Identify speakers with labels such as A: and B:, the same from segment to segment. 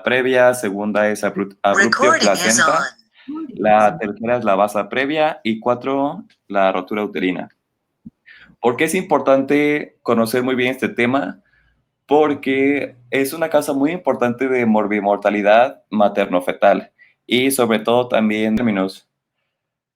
A: previa, segunda es abruptio placenta, la tercera es la basa previa y 4, la rotura uterina. ¿Por qué es importante conocer muy bien este tema? Porque es una causa muy importante de morbimortalidad materno-fetal y sobre todo también en términos.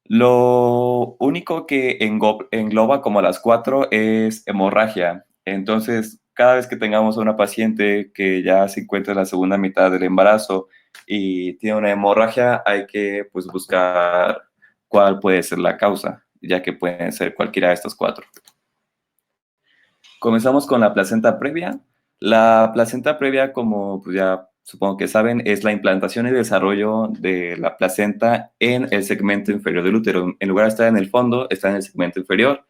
A: Lo único que engloba como las 4 es hemorragia. Entonces, cada vez que tengamos a una paciente que ya se encuentra en la segunda mitad del embarazo y tiene una hemorragia, hay que pues, buscar cuál puede ser la causa, ya que pueden ser cualquiera de estas 4. Comenzamos con la placenta previa. La placenta previa, como pues ya supongo que saben, es la implantación y desarrollo de la placenta en el segmento inferior del útero. En lugar de estar en el fondo, está en el segmento inferior.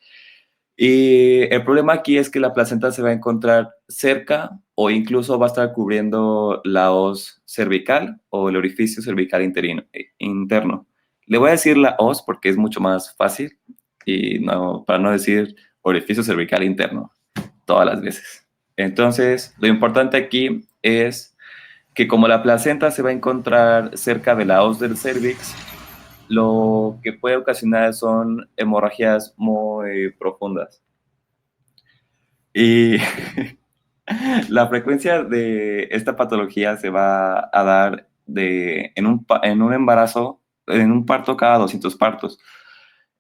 A: Y el problema aquí es que la placenta se va a encontrar cerca o incluso va a estar cubriendo la hoz cervical o el orificio cervical interno. Le voy a decir la hoz porque es mucho más fácil y no, para no decir orificio cervical interno todas las veces. Entonces, lo importante aquí es que como la placenta se va a encontrar cerca de la hoz del cervix, lo que puede ocasionar son hemorragias muy profundas. Y la frecuencia de esta patología se va a dar en un embarazo, en un parto cada 200 partos.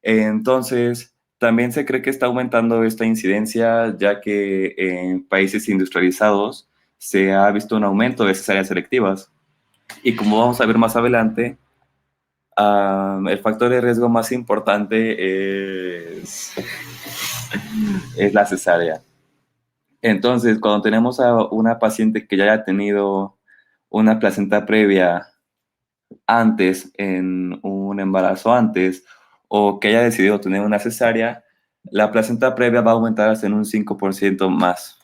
A: Entonces, también se cree que está aumentando esta incidencia, ya que en países industrializados se ha visto un aumento de cesáreas selectivas. Y como vamos a ver más adelante, el factor de riesgo más importante es la cesárea. Entonces, cuando tenemos a una paciente que ya haya tenido una placenta previa antes, en un embarazo antes, o que haya decidido tener una cesárea, la placenta previa va a aumentar hasta en un 5% más.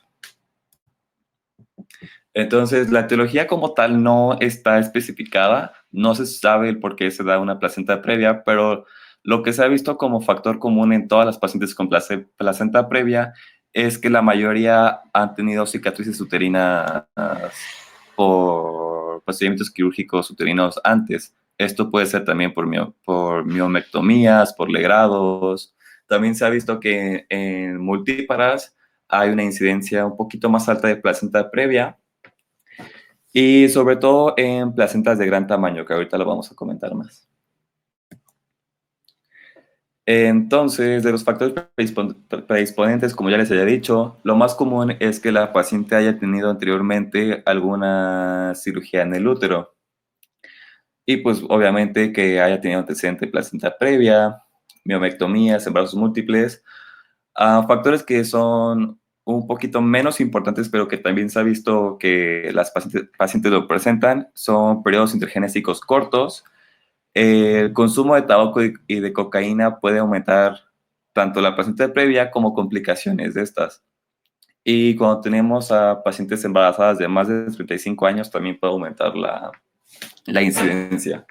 A: Entonces, la etiología como tal no está especificada, no se sabe el por qué se da una placenta previa, pero lo que se ha visto como factor común en todas las pacientes con placenta previa es que la mayoría han tenido cicatrices uterinas por procedimientos quirúrgicos uterinos antes. Esto puede ser también por miomectomías, por legrados. También se ha visto que en multíparas hay una incidencia un poquito más alta de placenta previa y sobre todo en placentas de gran tamaño, que ahorita lo vamos a comentar más. Entonces, de los factores predisponentes, como ya les había dicho, lo más común es que la paciente haya tenido anteriormente alguna cirugía en el útero. Y pues obviamente que haya tenido antecedente de placenta previa, miomectomías, embarazos múltiples. Factores que son un poquito menos importantes, pero que también se ha visto que las pacientes lo presentan, son periodos intergenésicos cortos. El consumo de tabaco y de cocaína puede aumentar tanto la placenta previa como complicaciones de estas. Y cuando tenemos a pacientes embarazadas de más de 35 años, también puede aumentar la incidencia.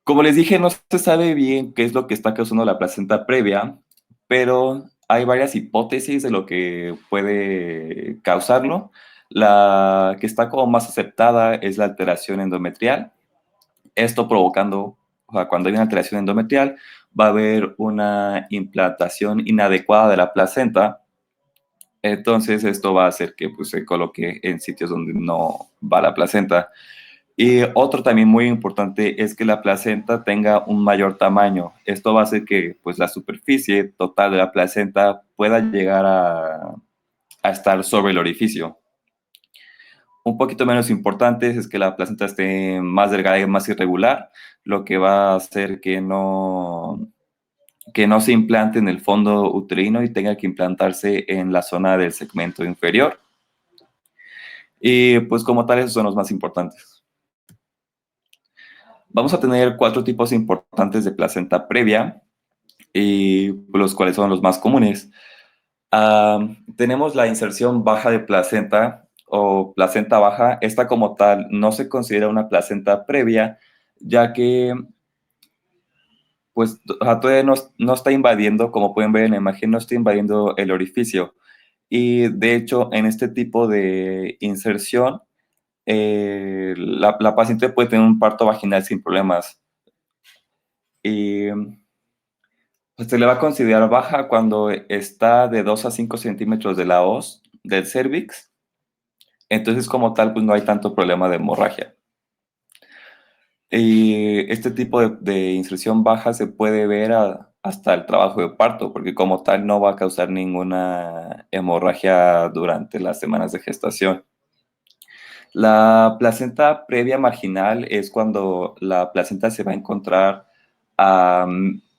A: Como les dije, no se sabe bien qué es lo que está causando la placenta previa, pero hay varias hipótesis de lo que puede causarlo. La que está como más aceptada es la alteración endometrial. Esto provocando, o sea, cuando hay una alteración endometrial, va a haber una implantación inadecuada de la placenta. Entonces, esto va a hacer que pues, se coloque en sitios donde no va la placenta. Y otro también muy importante es que la placenta tenga un mayor tamaño. Esto va a hacer que pues, la superficie total de la placenta pueda llegar a estar sobre el orificio. Un poquito menos importante es que la placenta esté más delgada y más irregular, lo que va a hacer que no se implante en el fondo uterino y tenga que implantarse en la zona del segmento inferior. Y pues como tal, esos son los más importantes. Vamos a tener 4 tipos importantes de placenta previa, y los cuales son los más comunes. Tenemos la inserción baja de placenta o placenta baja. Esta como tal no se considera una placenta previa, ya que pues todavía no está invadiendo, como pueden ver en la imagen, no está invadiendo el orificio. Y de hecho, en este tipo de inserción, la paciente puede tener un parto vaginal sin problemas. Y pues, se le va a considerar baja cuando está de 2 a 5 centímetros de la hoz del cérvix. Entonces, como tal, pues no hay tanto problema de hemorragia. Y este tipo de inserción baja se puede ver hasta el trabajo de parto, porque como tal no va a causar ninguna hemorragia durante las semanas de gestación. La placenta previa marginal es cuando la placenta se va a encontrar a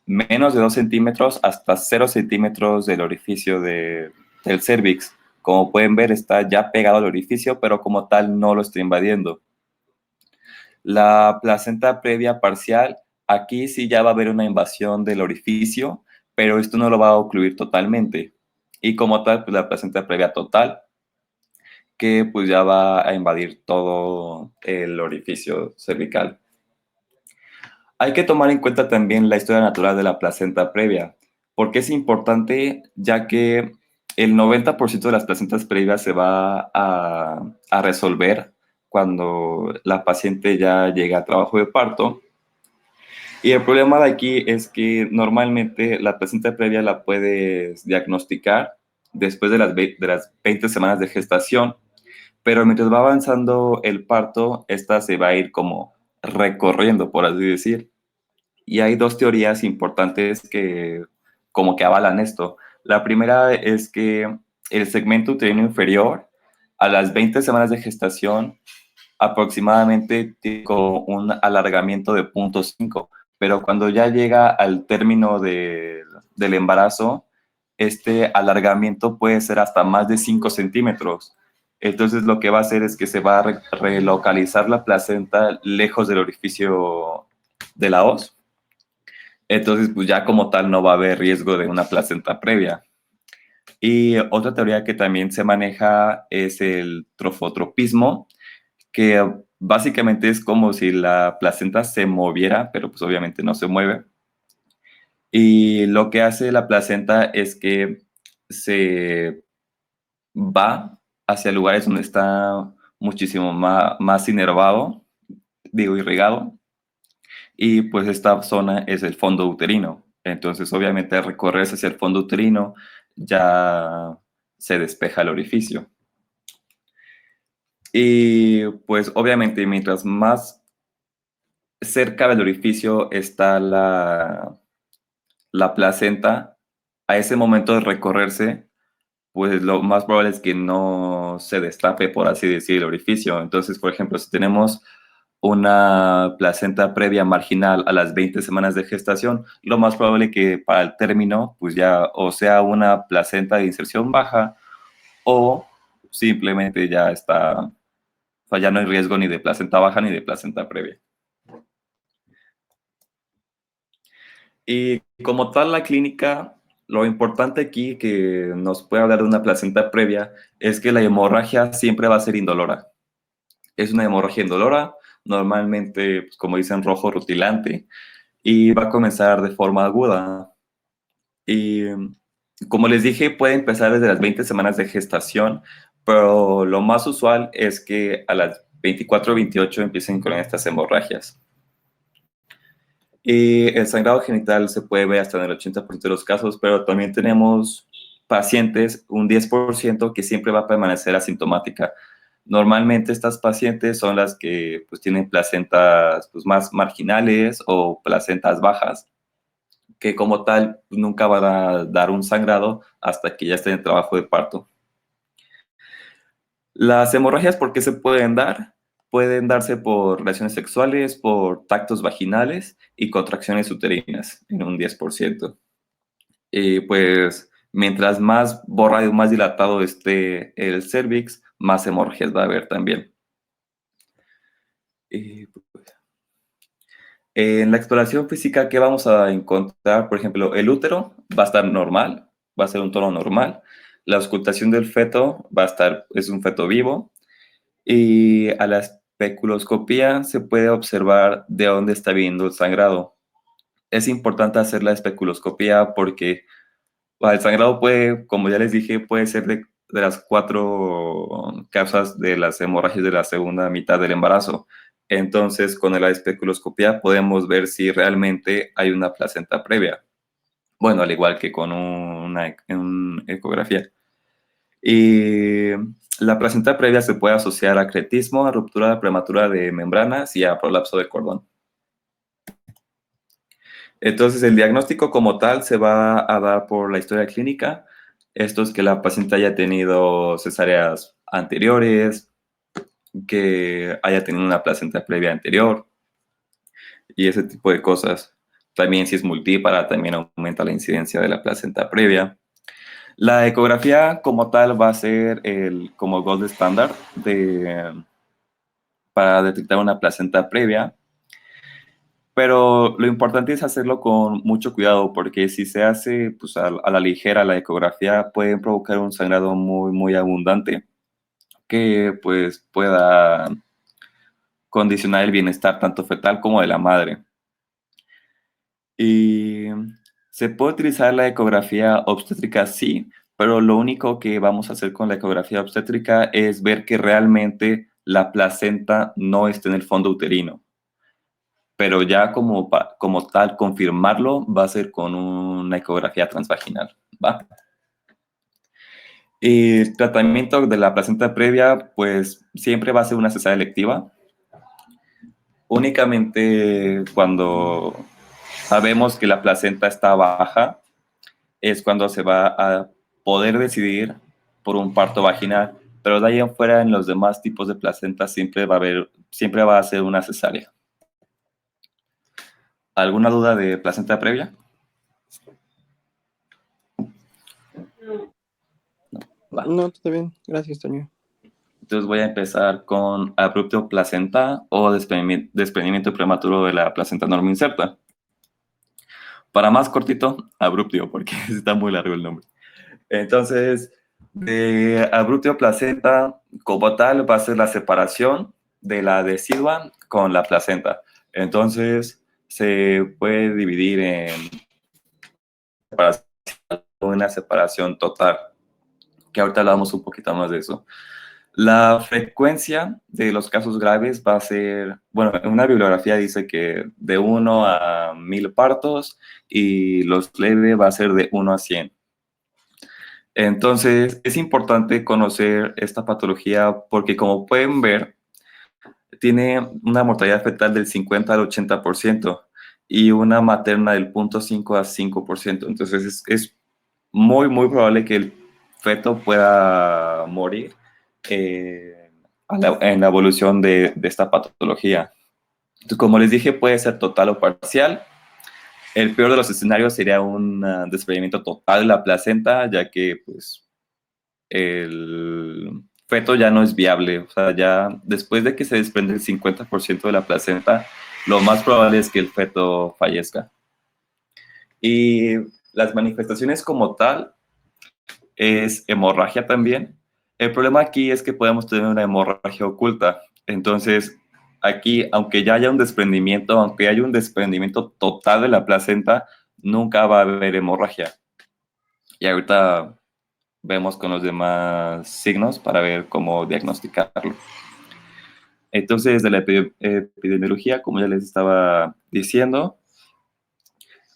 A: menos de 2 centímetros hasta 0 centímetros del orificio del cérvix. Como pueden ver, está ya pegado al orificio, pero como tal no lo está invadiendo. La placenta previa parcial, aquí sí ya va a haber una invasión del orificio, pero esto no lo va a ocluir totalmente. Y como tal, pues la placenta previa total, que pues ya va a invadir todo el orificio cervical. Hay que tomar en cuenta también la historia natural de la placenta previa, porque es importante ya que el 90% de las placentas previas se va a resolver cuando la paciente ya llega a trabajo de parto. Y el problema de aquí es que normalmente la placenta previa la puedes diagnosticar después de las 20 semanas de gestación, pero mientras va avanzando el parto, esta se va a ir como recorriendo, por así decir. Y hay dos teorías importantes que como que avalan esto. La primera es que el segmento uterino inferior a las 20 semanas de gestación aproximadamente tiene como un alargamiento de 0,5, pero cuando ya llega al término del embarazo, este alargamiento puede ser hasta más de 5 centímetros. Entonces lo que va a hacer es que se va a relocalizar la placenta lejos del orificio de la hoz. Entonces, pues ya como tal no va a haber riesgo de una placenta previa. Y otra teoría que también se maneja es el trofotropismo, que básicamente es como si la placenta se moviera, pero pues obviamente no se mueve. Y lo que hace la placenta es que se va hacia lugares donde está muchísimo más inervado, digo, irrigado, y pues esta zona es el fondo uterino. Entonces, obviamente, al recorrerse hacia el fondo uterino, ya se despeja el orificio. Y pues obviamente, mientras más cerca del orificio está la placenta, a ese momento de recorrerse, pues lo más probable es que no se destape, por así decir, el orificio. Entonces, por ejemplo, si tenemos una placenta previa marginal a las 20 semanas de gestación, lo más probable que para el término, pues ya o sea una placenta de inserción baja o simplemente ya está, o sea, ya no hay riesgo ni de placenta baja ni de placenta previa. Y como tal, la clínica, lo importante aquí que nos puede hablar de una placenta previa es que la hemorragia siempre va a ser indolora. Es una hemorragia indolora, normalmente, pues, como dicen, rojo rutilante, y va a comenzar de forma aguda. Y como les dije, puede empezar desde las 20 semanas de gestación, pero lo más usual es que a las 24 o 28 empiecen con estas hemorragias. Y el sangrado genital se puede ver hasta en el 80% de los casos, pero también tenemos pacientes, un 10% que siempre va a permanecer asintomática. Normalmente estas pacientes son las que pues, tienen placentas pues, más marginales o placentas bajas, que como tal pues, nunca van a dar un sangrado hasta que ya estén en trabajo de parto. Las hemorragias, ¿por qué se pueden dar? Pueden darse por relaciones sexuales, por tactos vaginales y contracciones uterinas en un 10%. Y pues mientras más borrado y más dilatado esté el cervix, más hemorragias va a haber también. Y, pues, en la exploración física, ¿qué vamos a encontrar? Por ejemplo, el útero va a estar normal, va a ser un tono normal. La auscultación del feto va a estar, es un feto vivo. Y a la especuloscopía se puede observar de dónde está viniendo el sangrado. Es importante hacer la especuloscopía porque el sangrado puede, como ya les dije, puede ser cuatro causas de las hemorragias de la segunda mitad del embarazo. Entonces, con la especuloscopía podemos ver si realmente hay una placenta previa. Bueno, al igual que con una ecografía. Y la placenta previa se puede asociar a cretismo, a ruptura prematura de membranas y a prolapso de cordón. Entonces, el diagnóstico como tal se va a dar por la historia clínica. Esto es que la paciente haya tenido cesáreas anteriores, que haya tenido una placenta previa anterior y ese tipo de cosas. También si es multípara, también aumenta la incidencia de la placenta previa. La ecografía como tal va a ser como gold standard para detectar una placenta previa, pero lo importante es hacerlo con mucho cuidado porque si se hace pues, a la ligera la ecografía puede provocar un sangrado muy, muy abundante que pues pueda condicionar el bienestar tanto fetal como de la madre. Y se puede utilizar la ecografía obstétrica, sí, pero lo único que vamos a hacer con la ecografía obstétrica es ver que realmente la placenta no esté en el fondo uterino. Pero ya como tal, confirmarlo va a ser con una ecografía transvaginal, ¿va? Y el tratamiento de la placenta previa, pues siempre va a ser una cesárea electiva. Únicamente cuando sabemos que la placenta está baja, es cuando se va a poder decidir por un parto vaginal, pero de ahí en fuera en los demás tipos de placenta siempre va a ser una cesárea. ¿Alguna duda de placenta previa? Va.
B: No, todo bien. Gracias, Toño.
A: Entonces voy a empezar con abrupto placenta o desprendimiento prematuro de la placenta normoinserta. Para más cortito, abruptio, porque está muy largo el nombre. Entonces, de abruptio placenta, como tal, va a ser la separación de la decidua con la placenta. Entonces, se puede dividir en una separación total, que ahorita hablamos un poquito más de eso. La frecuencia de los casos graves va a ser, bueno, en una bibliografía dice que de 1 a 1000 partos y los leves va a ser de 1 a 100. Entonces, es importante conocer esta patología porque, como pueden ver, tiene una mortalidad fetal del 50 al 80% y una materna del 0.5 a 5%. Entonces, es muy, muy probable que el feto pueda morir en la evolución de esta patología. Entonces, como les dije, puede ser total o parcial. El peor de los escenarios sería un desprendimiento total de la placenta, ya que pues, el feto ya no es viable. O sea, ya después de que se desprende el 50% de la placenta, lo más probable es que el feto fallezca. Y las manifestaciones como tal es hemorragia también. El problema aquí es que podemos tener una hemorragia oculta. Entonces, aquí, aunque ya haya un desprendimiento, aunque haya un desprendimiento total de la placenta, nunca va a haber hemorragia. Y ahorita vemos con los demás signos para ver cómo diagnosticarlo. Entonces, de la epidemiología, como ya les estaba diciendo,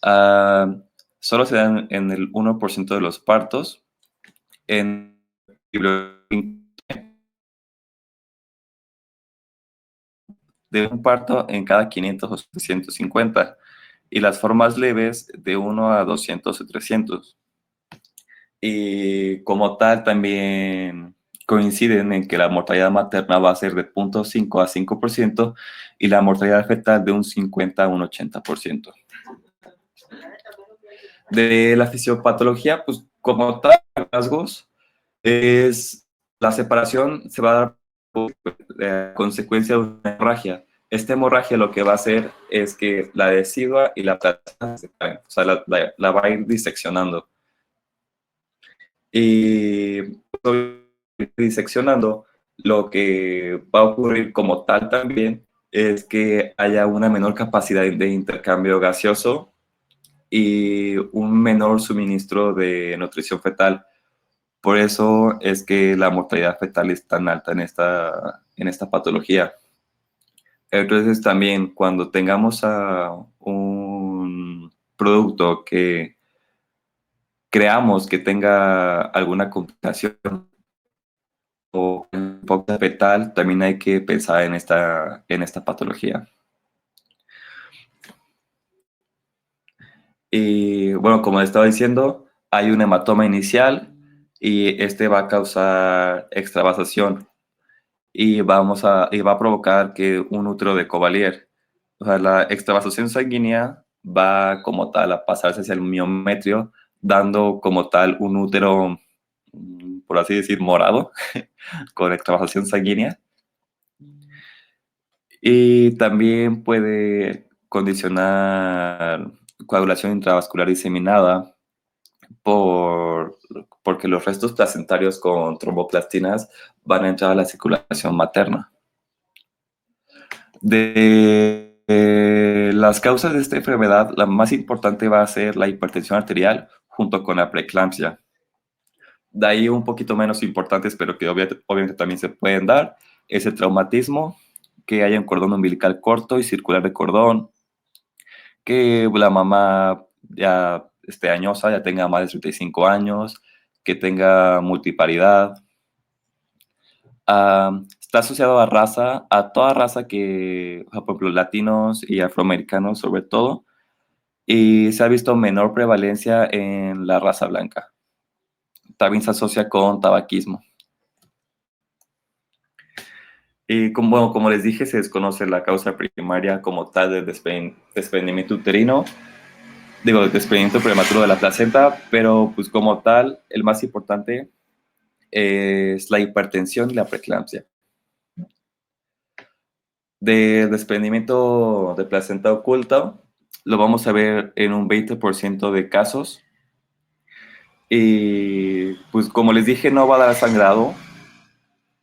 A: solo se dan en el 1% de los partos. En de un parto en cada 500 o 750 y las formas leves de 1 a 200 o 300. Y como tal también coinciden en que la mortalidad materna va a ser de 0.5 a 5% y la mortalidad fetal de un 50 a un 80%. De la fisiopatología, pues como tal, rasgos, es la separación se va a dar por consecuencia de una hemorragia. Esta hemorragia lo que va a hacer es que la decidua y la placenta se separen, o sea, la va a ir diseccionando. Y diseccionando, lo que va a ocurrir como tal también es que haya una menor capacidad de intercambio gaseoso y un menor suministro de nutrición fetal. Por eso es que la mortalidad fetal es tan alta en esta patología. Entonces también cuando tengamos un producto que creamos que tenga alguna complicación o hipoxia fetal, también hay que pensar en esta patología. Y bueno, como estaba diciendo, hay un hematoma inicial y este va a causar extravasación y va a provocar que un útero de Cavalier, o sea, la extravasación sanguínea va como tal a pasarse hacia el miometrio, dando como tal un útero, por así decir, morado, con extravasación sanguínea. Y también puede condicionar coagulación intravascular diseminada porque los restos placentarios con tromboplastinas van a entrar a la circulación materna. De las causas de esta enfermedad, la más importante va a ser la hipertensión arterial junto con la preeclampsia. De ahí un poquito menos importantes, pero que obviamente también se pueden dar, es el traumatismo, que haya un cordón umbilical corto y circular de cordón, que la mamá ya esté añosa, ya tenga más de 35 años, que tenga multiparidad. Está asociado a raza, a toda raza que, por ejemplo, latinos y afroamericanos sobre todo, y se ha visto menor prevalencia en la raza blanca. También se asocia con tabaquismo. Y como les dije, se desconoce la causa primaria como tal del desprendimiento uterino, digo, el desprendimiento prematuro de la placenta, pero pues como tal, el más importante es la hipertensión y la preeclampsia. De desprendimiento de placenta oculta, lo vamos a ver en un 20% de casos. Y pues como les dije, no va a dar sangrado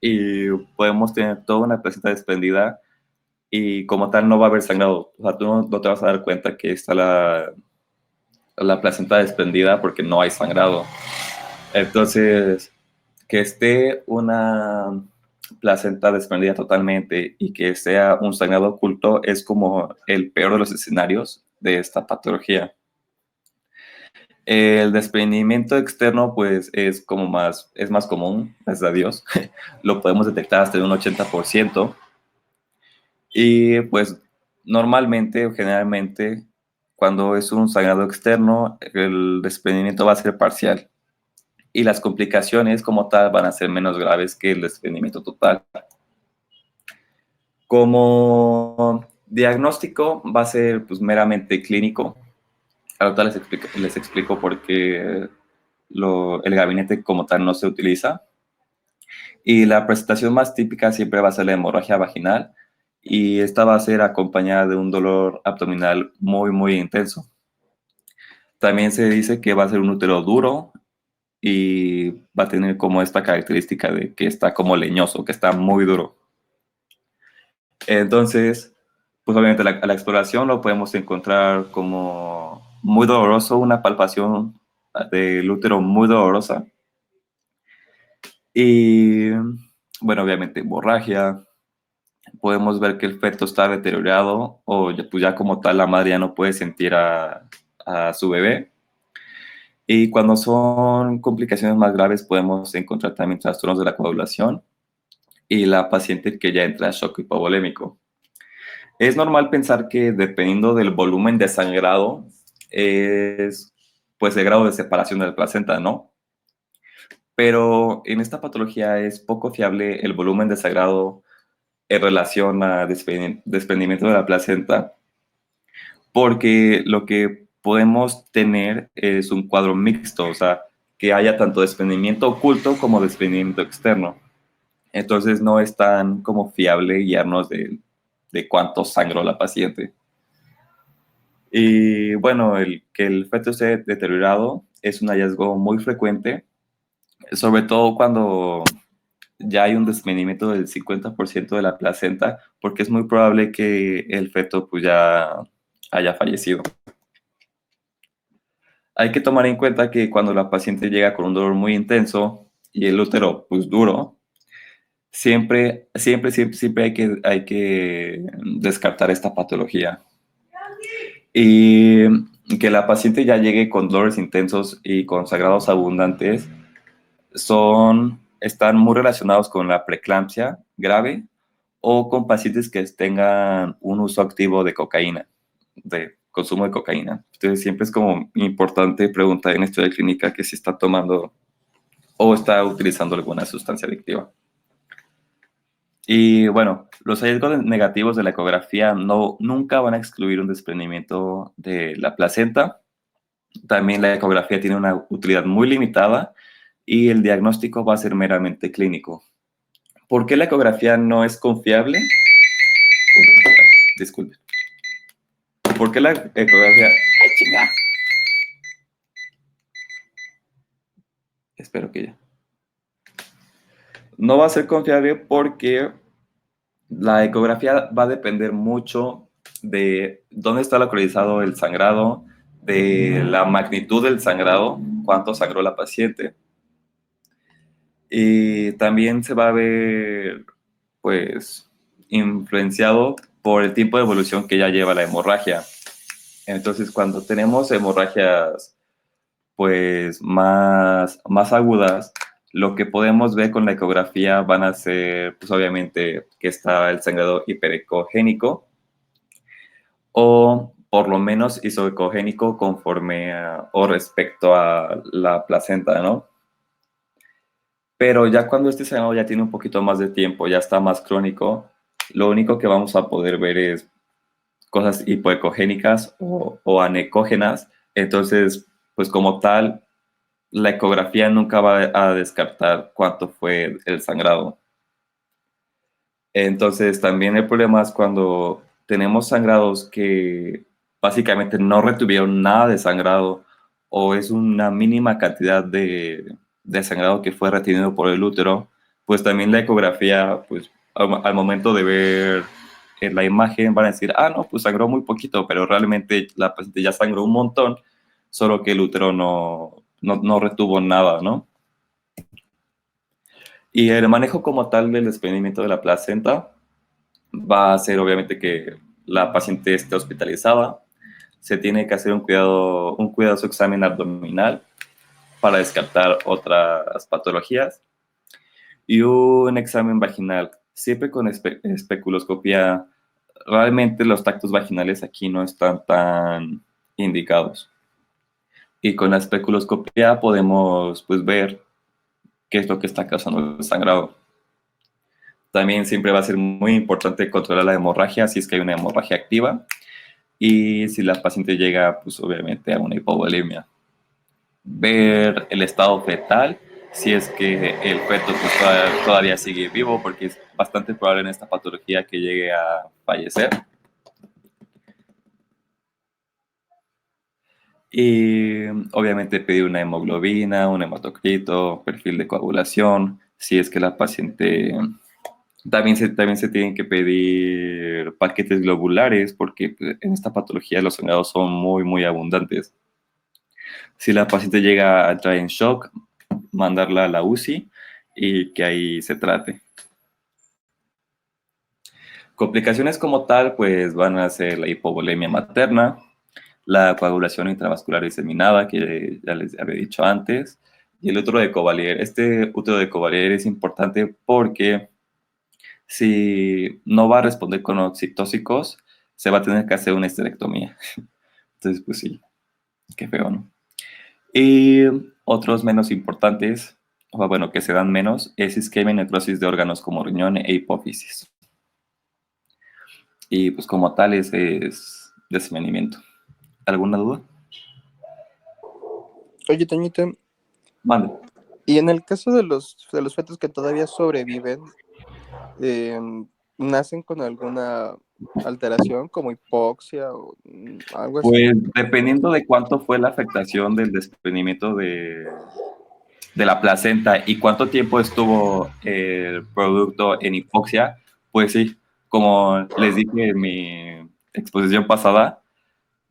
A: y podemos tener toda una placenta desprendida y como tal no va a haber sangrado. O sea, tú no te vas a dar cuenta que está la placenta desprendida porque no hay sangrado. Entonces, que esté una placenta desprendida totalmente y que sea un sangrado oculto es como el peor de los escenarios de esta patología. El desprendimiento externo, pues, es más común, gracias a Dios. Lo podemos detectar hasta en un 80%. Y, pues, normalmente o generalmente, cuando es un sangrado externo, el desprendimiento va a ser parcial. Y las complicaciones como tal van a ser menos graves que el desprendimiento total. Como diagnóstico va a ser pues, meramente clínico. Ahorita les explico por qué el gabinete como tal no se utiliza. Y la presentación más típica siempre va a ser la hemorragia vaginal y esta va a ser acompañada de un dolor abdominal muy, muy intenso. También se dice que va a ser un útero duro y va a tener como esta característica de que está como leñoso, que está muy duro. Entonces, pues obviamente a la exploración lo podemos encontrar como muy doloroso, una palpación del útero muy dolorosa. Y bueno, obviamente hemorragia. Podemos ver que el feto está deteriorado o pues ya como tal la madre ya no puede sentir a su bebé. Y cuando son complicaciones más graves podemos encontrar también trastornos de la coagulación y la paciente que ya entra en shock hipovolémico. Es normal pensar que dependiendo del volumen de sangrado es pues el grado de separación de la placenta, ¿no? Pero en esta patología es poco fiable el volumen de sangrado en relación a desprendimiento de la placenta, porque lo que podemos tener es un cuadro mixto, o sea, que haya tanto desprendimiento oculto como desprendimiento externo. Entonces no es tan como fiable guiarnos de cuánto sangró la paciente. Y bueno, que el feto esté deteriorado es un hallazgo muy frecuente, sobre todo cuando ya hay un desprendimiento del 50% de la placenta, porque es muy probable que el feto pues ya haya fallecido. Hay que tomar en cuenta que cuando la paciente llega con un dolor muy intenso, y el útero pues duro, siempre hay que descartar esta patología. Y que la paciente ya llegue con dolores intensos y con sangrados abundantes están muy relacionados con la preeclampsia grave o con pacientes que tengan un uso activo de cocaína, de consumo de cocaína. Entonces siempre es como importante preguntar en historia clínica que si está tomando o está utilizando alguna sustancia adictiva. Y bueno, los hallazgos negativos de la ecografía nunca van a excluir un desprendimiento de la placenta. También la ecografía tiene una utilidad muy limitada y el diagnóstico va a ser meramente clínico. ¿Por qué la ecografía no es confiable? Disculpe. ¿Por qué la ecografía? ¡Ay, chinga! Espero que ya. No va a ser confiable porque la ecografía va a depender mucho de dónde está localizado el sangrado, de la magnitud del sangrado, cuánto sangró la paciente. Y también se va a ver, pues, influenciado por el tiempo de evolución que ya lleva la hemorragia. Entonces, cuando tenemos hemorragias, pues, más agudas, lo que podemos ver con la ecografía van a ser, pues, obviamente, que está el sangrado hiperecogénico o por lo menos isoecogénico conforme o respecto a la placenta, ¿no? Pero ya cuando este sangrado ya tiene un poquito más de tiempo, ya está más crónico, lo único que vamos a poder ver es cosas hipoecogénicas o anecógenas. Entonces, pues como tal, la ecografía nunca va a descartar cuánto fue el sangrado. Entonces, también el problema es cuando tenemos sangrados que básicamente no retuvieron nada de sangrado o es una mínima cantidad de sangrado que fue retenido por el útero, pues también la ecografía, pues al momento de ver la imagen van a decir, ah, no, pues sangró muy poquito, pero realmente la paciente ya sangró un montón, solo que el útero no retuvo nada, ¿no? Y el manejo como tal del desprendimiento de la placenta va a ser obviamente que la paciente esté hospitalizada. Se tiene que hacer un cuidadoso examen abdominal para descartar otras patologías y un examen vaginal, siempre con especuloscopía. Realmente los tactos vaginales aquí no están tan indicados. Y con la especuloscopía podemos pues, ver qué es lo que está causando el sangrado. También siempre va a ser muy importante controlar la hemorragia si es que hay una hemorragia activa y si la paciente llega, pues obviamente a una hipovolemia. Ver el estado fetal, si es que el feto pues, todavía sigue vivo, porque es bastante probable en esta patología que llegue a fallecer. Y obviamente pedir una hemoglobina, un hematocrito, perfil de coagulación, si es que la paciente también se tienen que pedir paquetes globulares porque pues, en esta patología los sangrados son muy abundantes. Si la paciente llega a entrar en shock, mandarla a la UCI y que ahí se trate. Complicaciones como tal, pues van a ser la hipovolemia materna, la coagulación intravascular diseminada, que ya les había dicho antes, y el útero de Cavalier. Este útero de Cavalier es importante porque si no va a responder con oxitóxicos, se va a tener que hacer una esterectomía. Entonces, pues sí, qué feo, ¿no? Y otros menos importantes, o bueno, que se dan menos, es isquemia y necrosis de órganos como riñón e hipófisis. Y pues como tal es desvenimiento. ¿Alguna duda?
B: Oye, Toñito,
A: Vale.
B: y en el caso de los fetos que todavía sobreviven, eh, ¿nacen con alguna alteración como hipoxia o algo así?
A: Pues dependiendo de cuánto fue la afectación del desprendimiento de la placenta y cuánto tiempo estuvo el producto en hipoxia, pues sí, como les dije en mi exposición pasada,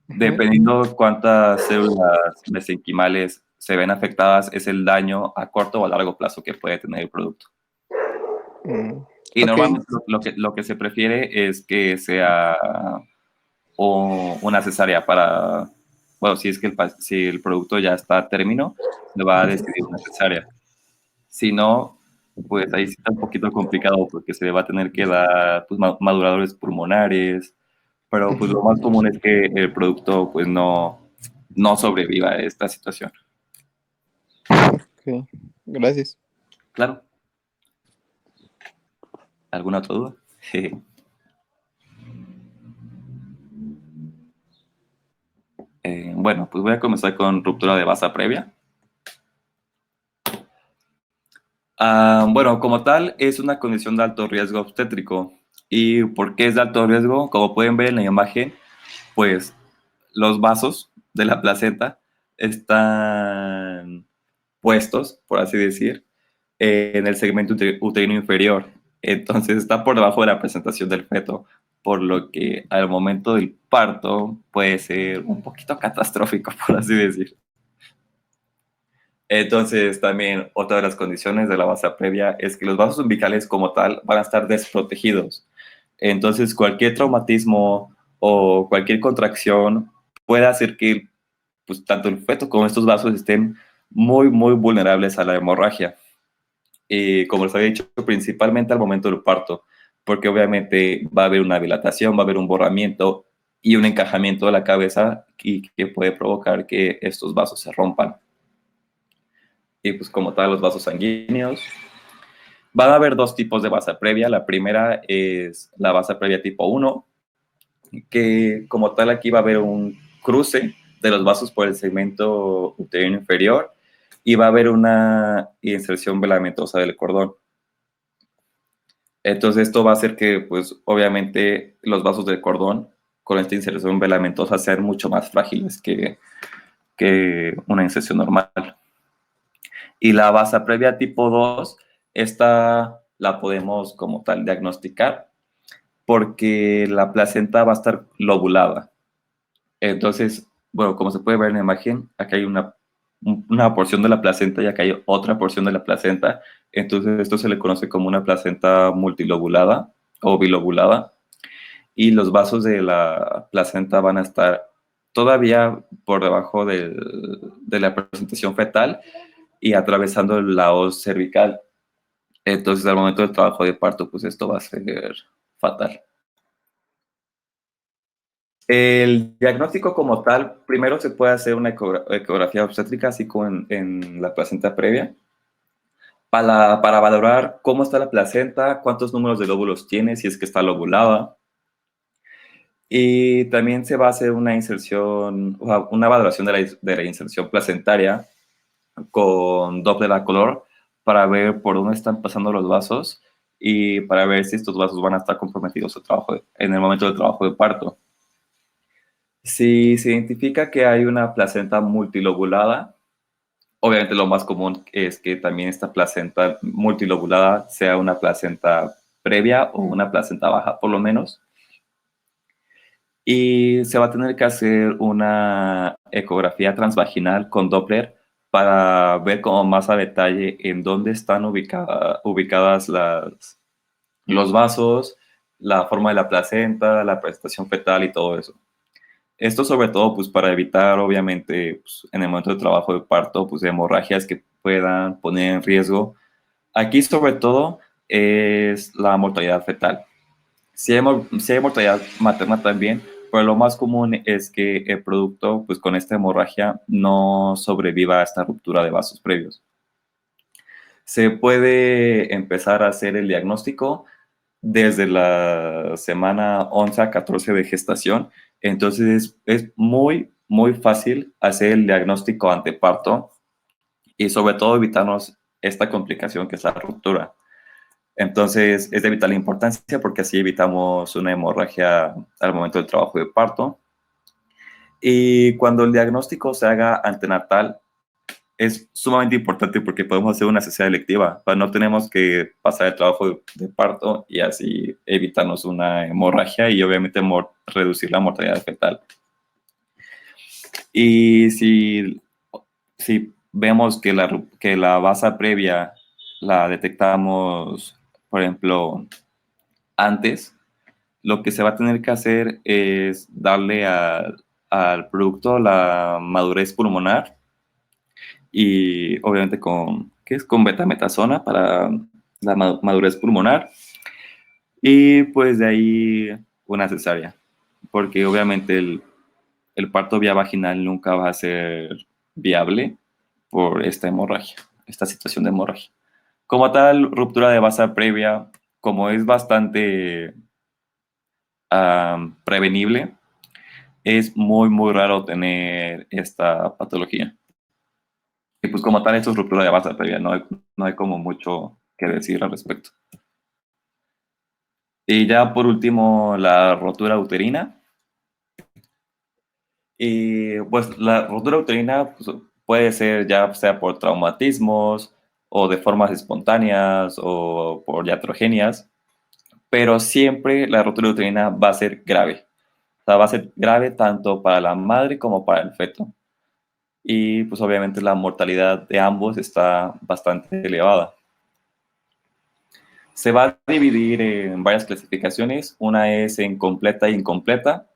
B: Ujú.
A: dependiendo cuántas células mesenquimales se ven afectadas es el daño a corto o a largo plazo que puede tener el producto. Y
B: Ok.
A: normalmente lo que se prefiere es que sea una cesárea para, bueno, si es que si el producto ya está a término, se va a decidir una cesárea. Si no, pues ahí sí está un poquito complicado porque se le va a tener que dar pues, maduradores pulmonares, pero pues lo más común es que el producto pues no sobreviva a esta situación.
B: Ok, gracias.
A: Claro. ¿Alguna otra duda? Bueno, pues voy a comenzar con ruptura de basa previa. Bueno, como tal, es una condición de alto riesgo obstétrico. ¿Y por qué es de alto riesgo? Como pueden ver en la imagen, pues los vasos de la placenta están puestos, por así decir, en el segmento uterino inferior. Entonces está por debajo de la presentación del feto, por lo que al momento del parto puede ser un poquito catastrófico, por así decir. Entonces, también otra de las condiciones de la basa previa es que los vasos umbilicales como tal van a estar desprotegidos. Entonces, cualquier traumatismo o cualquier contracción puede hacer que pues, tanto el feto como estos vasos estén muy, muy vulnerables a la hemorragia. Y como les había dicho, principalmente al momento del parto, porque obviamente va a haber una dilatación, va a haber un borramiento y un encajamiento de la cabeza y que puede provocar que estos vasos se rompan. Y pues como tal los vasos sanguíneos. Van a haber dos tipos de basa previa. La primera es la basa previa tipo 1, que como tal aquí va a haber un cruce de los vasos por el segmento uterino inferior y va a haber una inserción velamentosa del cordón. Entonces esto va a hacer que pues obviamente los vasos del cordón con esta inserción velamentosa sean mucho más frágiles que una inserción normal. Y la basa previa tipo 2, esta la podemos como tal diagnosticar porque la placenta va a estar lobulada. Entonces, bueno, como se puede ver en la imagen, acá hay una porción de la placenta y acá hay otra porción de la placenta. Entonces, esto se le conoce como una placenta multilobulada o bilobulada. Y los vasos de la placenta van a estar todavía por debajo de la presentación fetal y atravesando la hoz cervical. Entonces, al momento del trabajo de parto, pues esto va a ser fatal. El diagnóstico como tal, primero se puede hacer una ecografía obstétrica, así como en la placenta previa, para valorar cómo está la placenta, cuántos números de lóbulos tiene, si es que está lobulada. Y también se va a hacer una inserción, una valoración de la inserción placentaria con Doppler a color para ver por dónde están pasando los vasos y para ver si estos vasos van a estar comprometidos en el momento del trabajo de parto. Si se identifica que hay una placenta multilobulada, obviamente lo más común es que también esta placenta multilobulada sea una placenta previa o una placenta baja, por lo menos. Y se va a tener que hacer una ecografía transvaginal con Doppler para ver como más a detalle en dónde están ubicadas los vasos, la forma de la placenta, la presentación fetal y todo eso. Esto sobre todo pues para evitar obviamente pues, en el momento de trabajo de parto pues hemorragias que puedan poner en riesgo. Aquí sobre todo es la mortalidad fetal. Sí hay mortalidad materna también, pero lo más común es que el producto pues con esta hemorragia no sobreviva a esta ruptura de vasos previos. Se puede empezar a hacer el diagnóstico desde la semana 11 a 14 de gestación. Entonces es muy, muy fácil hacer el diagnóstico anteparto y sobre todo evitarnos esta complicación que es la ruptura. Entonces es de vital importancia porque así evitamos una hemorragia al momento del trabajo de parto. Y cuando el diagnóstico se haga antenatal, es sumamente importante porque podemos hacer una cesárea electiva. No tenemos que pasar el trabajo de parto y así evitarnos una hemorragia y obviamente reducir la mortalidad fetal. Y si vemos que la basa previa la detectamos, por ejemplo, antes, lo que se va a tener que hacer es darle al producto la madurez pulmonar y obviamente ¿qué es? Con betametasona para la madurez pulmonar y pues de ahí una cesárea, porque obviamente el parto vía vaginal nunca va a ser viable por esta hemorragia, esta situación de hemorragia. Como tal, ruptura de basa previa, como es bastante prevenible, es muy, muy raro tener esta patología. Y pues como tal, esto es ruptura de basa previa, no hay como mucho que decir al respecto. Y ya por último, la rotura uterina. Y pues la rotura uterina pues, puede ser ya sea por traumatismos o de formas espontáneas o por iatrogenias, pero siempre la rotura uterina va a ser grave. O sea, va a ser grave tanto para la madre como para el feto. Y pues obviamente la mortalidad de ambos está bastante elevada. Se va a dividir en varias clasificaciones. Una es en completa e incompleta.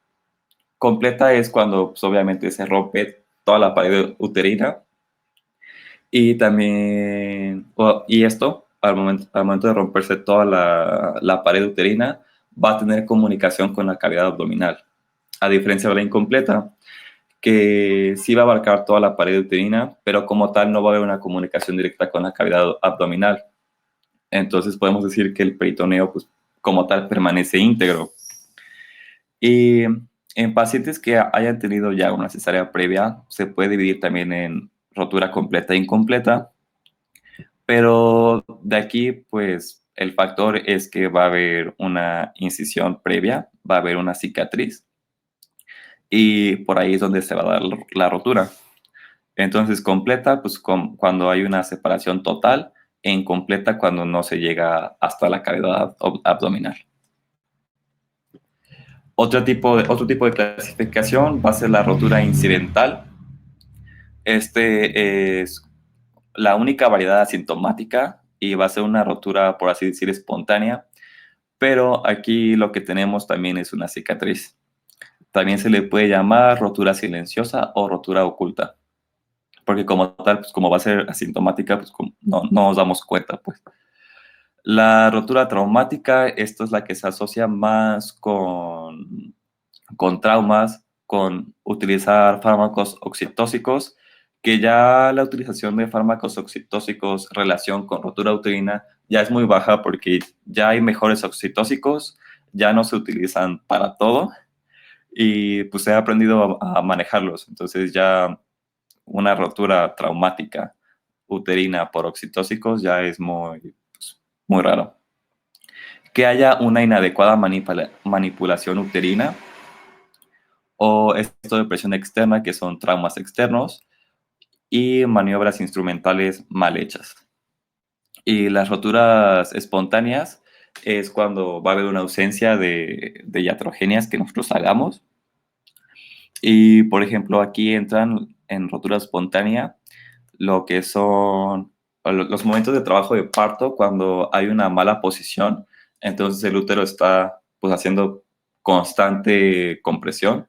A: Completa es cuando pues, obviamente se rompe toda la pared uterina y también, y esto, al momento de romperse toda la pared uterina, va a tener comunicación con la cavidad abdominal. A diferencia de la incompleta, que sí va a abarcar toda la pared uterina, pero como tal no va a haber una comunicación directa con la cavidad abdominal. Entonces podemos decir que el peritoneo, pues, como tal, permanece íntegro. Y en pacientes que hayan tenido ya una cesárea previa, se puede dividir también en rotura completa e incompleta, pero de aquí, pues, el factor es que va a haber una incisión previa, va a haber una cicatriz, y por ahí es donde se va a dar la rotura. Entonces, completa, pues, cuando hay una separación total, e incompleta cuando no se llega hasta la cavidad abdominal. Otro tipo de clasificación va a ser la rotura incidental. Este es la única variedad asintomática y va a ser una rotura, por así decir, espontánea, pero aquí lo que tenemos también es una cicatriz. También se le puede llamar rotura silenciosa o rotura oculta, porque como tal, pues como va a ser asintomática, pues no nos damos cuenta, pues. La rotura traumática, esto es la que se asocia más con traumas, con utilizar fármacos oxitóxicos, que ya la utilización de fármacos oxitóxicos en relación con rotura uterina ya es muy baja porque ya hay mejores oxitóxicos, ya no se utilizan para todo y pues se ha aprendido a manejarlos. Entonces ya una rotura traumática uterina por oxitóxicos ya es muy raro. Que haya una inadecuada manipulación uterina o esto de presión externa, que son traumas externos, y maniobras instrumentales mal hechas. Y las roturas espontáneas es cuando va a haber una ausencia de iatrogenias que nosotros hagamos. Y, por ejemplo, aquí entran en rotura espontánea lo que son los momentos de trabajo de parto cuando hay una mala posición, entonces el útero está pues haciendo constante compresión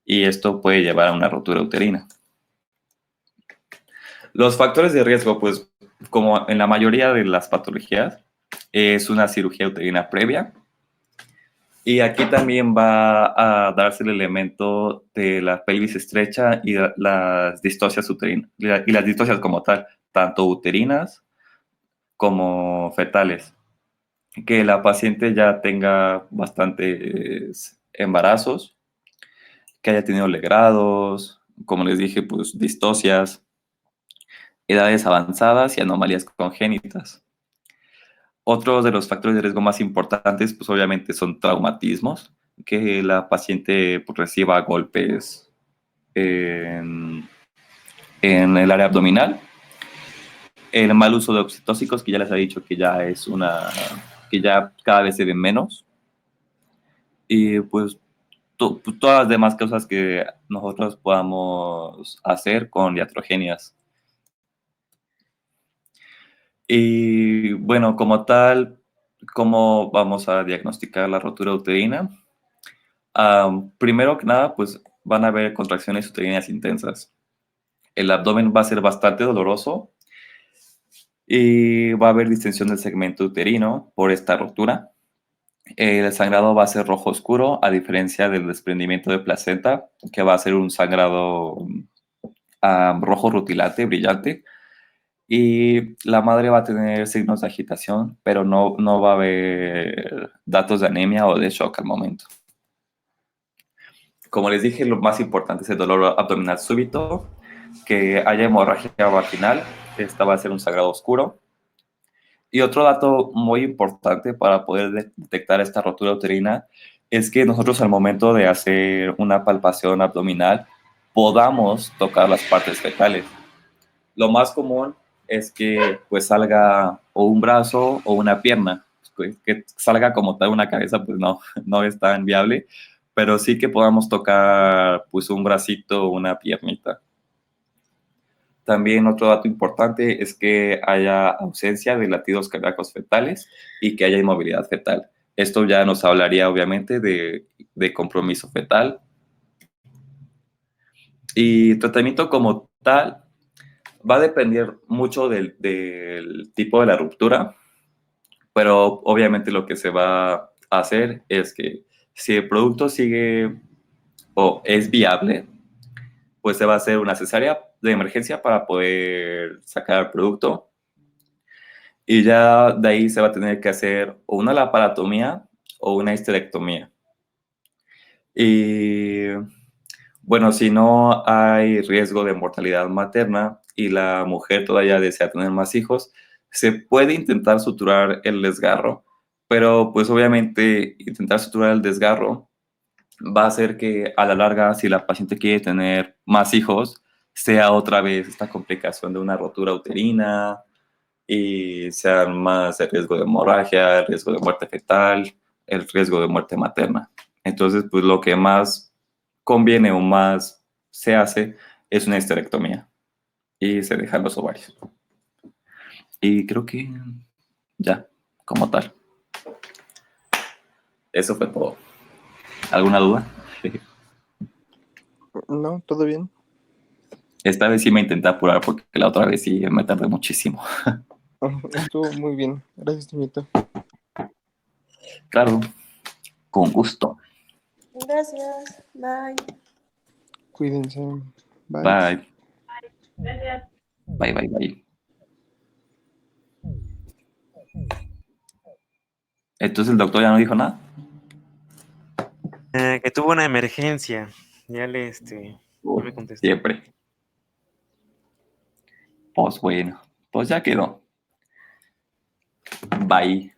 A: y esto puede llevar a una rotura uterina. Los factores de riesgo, pues como en la mayoría de las patologías, es una cirugía uterina previa. Y aquí también va a darse el elemento de la pelvis estrecha y las distocias uterinas, y las distocias como tal, tanto uterinas como fetales. Que la paciente ya tenga bastantes embarazos, que haya tenido legrados, como les dije, pues distocias, edades avanzadas y anomalías congénitas. Otros de los factores de riesgo más importantes, pues obviamente son traumatismos, que la paciente pues, reciba golpes en, en el área abdominal, el mal uso de oxitóxicos, que ya les he dicho que ya cada vez se ven menos, y pues todas las demás cosas que nosotros podamos hacer con iatrogenias. Y bueno, como tal, ¿cómo vamos a diagnosticar la rotura uterina? Primero que nada, pues van a haber contracciones uterinas intensas. El abdomen va a ser bastante doloroso y va a haber distensión del segmento uterino por esta rotura. El sangrado va a ser rojo oscuro, a diferencia del desprendimiento de placenta, que va a ser un sangrado rojo rutilante, brillante. Y la madre va a tener signos de agitación, pero no va a haber datos de anemia o de shock al momento. Como les dije, lo más importante es el dolor abdominal súbito, que haya hemorragia vaginal. Esta va a ser un sangrado oscuro. Y otro dato muy importante para poder detectar esta rotura uterina es que nosotros al momento de hacer una palpación abdominal podamos tocar las partes fetales. Lo más común es que pues salga o un brazo o una pierna. Que salga como tal una cabeza pues no, no es tan viable, pero sí que podamos tocar pues un bracito o una piernita. También otro dato importante es que haya ausencia de latidos cardíacos fetales y que haya inmovilidad fetal. Esto ya nos hablaría obviamente de compromiso fetal. Y tratamiento como tal va a depender mucho del tipo de la ruptura, pero obviamente lo que se va a hacer es que si el producto sigue o es viable, pues se va a hacer una cesárea de emergencia para poder sacar el producto. Y ya de ahí se va a tener que hacer o una laparotomía o una histerectomía. Y bueno, si no hay riesgo de mortalidad materna y la mujer todavía desea tener más hijos, se puede intentar suturar el desgarro, pero pues obviamente intentar suturar el desgarro va a hacer que a la larga, si la paciente quiere tener más hijos, sea otra vez esta complicación de una rotura uterina y sea más el riesgo de hemorragia, el riesgo de muerte fetal, el riesgo de muerte materna. Entonces, pues lo que más conviene o más se hace es una histerectomía y se dejan los ovarios. Y creo que ya, como tal. Eso fue todo. ¿Alguna duda?
B: No, todo bien.
A: Esta vez sí me intenté apurar porque la otra vez sí me tardé muchísimo.
B: Estuvo muy bien. Gracias, Timito.
A: Claro, con gusto.
C: Gracias. Bye.
B: Cuídense. Bye.
A: Bye. Bye, bye, bye. Entonces el doctor ya no dijo nada.
D: Que tuvo una emergencia. Ya ya me contestó.
A: Siempre. Pues bueno, pues ya quedó. Bye.